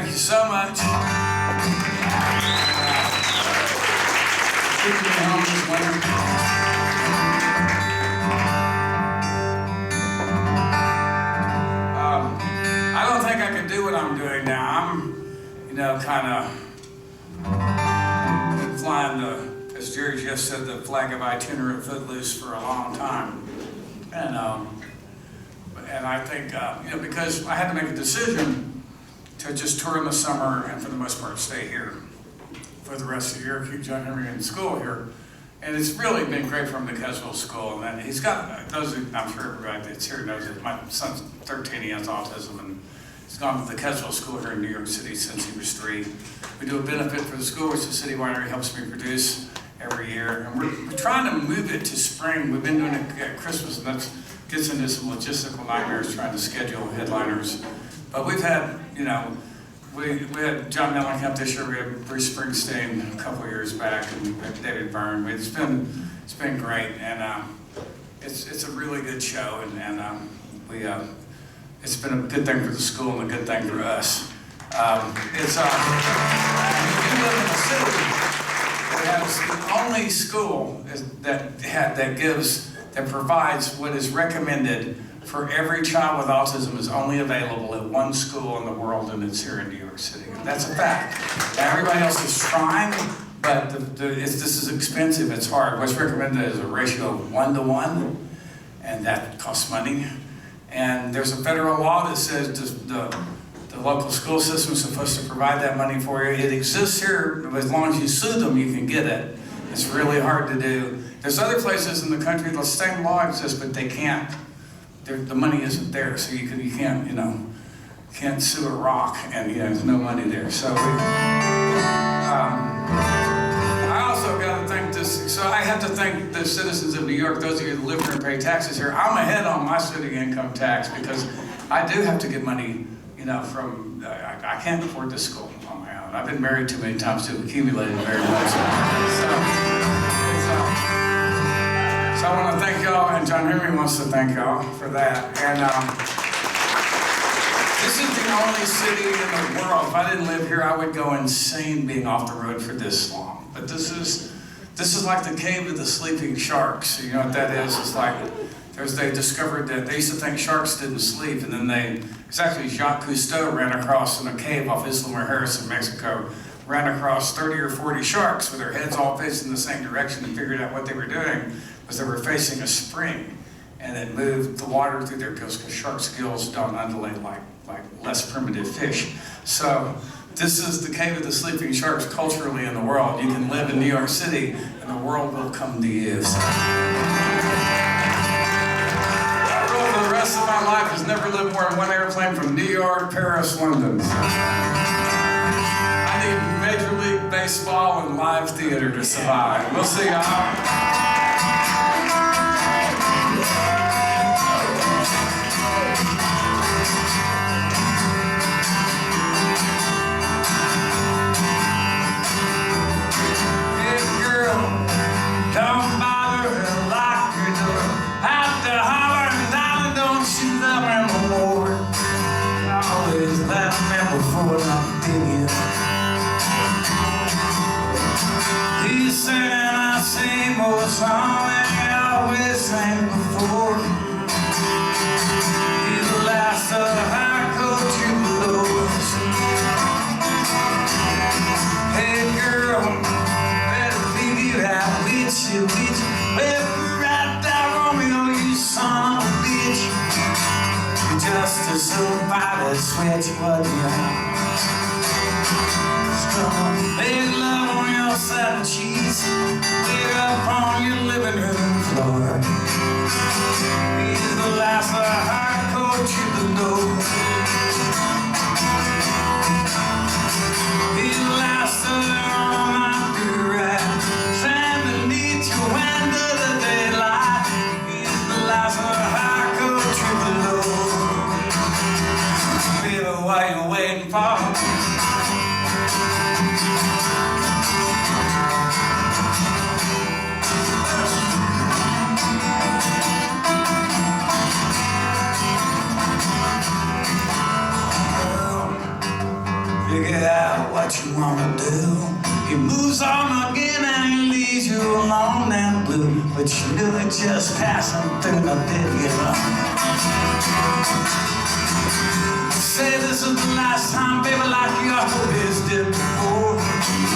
Thank you so much. I don't think I could do what I'm doing now. I'm, kind of flying as Jerry just said, the flag of itinerant footloose for a long time. And I think, because I had to make a decision to just tour in the summer and for the most part stay here for the rest of the year, keep John Henry in school here. And it's really been great from the Caswell School. And then he's got, I'm sure everybody that's here knows it, my son's 13, he has autism, and he's gone to the Caswell School here in New York City since he was 3. We do a benefit for the school, which the City Winery helps me produce every year. And we're trying to move it to spring. We've been doing it at Christmas, and that gets into some logistical nightmares trying to schedule headliners. But we've had, we had John Mellencamp this year, we had Bruce Springsteen a couple of years back, and we had David Byrne. It's been great, and it's a really good show, and it's been a good thing for the school and a good thing for us. You live in a city that has the only school that provides what is recommended for every child with autism is only available at one school in the world, and it's here in New York City. And that's a fact. Now, everybody else is trying, but this is expensive, it's hard. What's recommended is a ratio of 1-to-1, and that costs money. And there's a federal law that says the local school system is supposed to provide that money for you. It exists here, but as long as you sue them, you can get it. It's really hard to do. There's other places in the country, the same law exists, but they can't. The money isn't there, so you can't sue a rock, and there's no money there. So I also got to thank this. So I have to thank the citizens of New York, those of you that live here and pay taxes here. I'm ahead on my city income tax because I do have to get money, from. I can't afford this school on my own. I've been married too many times to have accumulated very much. So I want to thank y'all, and John Henry wants to thank y'all for that. And this is the only city in the world. If I didn't live here, I would go insane being off the road for this long. But this is like the cave of the sleeping sharks. You know what that is? It's like they discovered that they used to think sharks didn't sleep, and then exactly Jacques Cousteau ran across in a cave off Isla Mujeres in Mexico, ran across 30 or 40 sharks with their heads all facing the same direction, and figured out what they were doing was they were facing a spring, and it moved the water through their gills, because sharks' gills don't undulate like less primitive fish. So this is the cave of the sleeping sharks culturally in the world. You can live in New York City, and the world will come to you. So my rule for the rest of my life is never live more than one airplane from New York, Paris, London. I need Major League Baseball and live theater to survive. We'll see y'all. Song that I always sang before. He's the last of the hardcore troubadours. Hey girl, better figure out which you better right down Romeo, you son of a bitch. You're just a somebody sweat what you have. Strong, big love on your side of cheese. We're up on your living room floor. He's the last of the hardcore troubadour. He's the last of the all-night do-rag. Stand beneath you under the daylight. He's the last of the hardcore troubadour. Baby, what you waiting for? moves on again and he leads you along that blue, but you knew it just passing through the pit, you know. Say this is the last time, baby, like you always did before.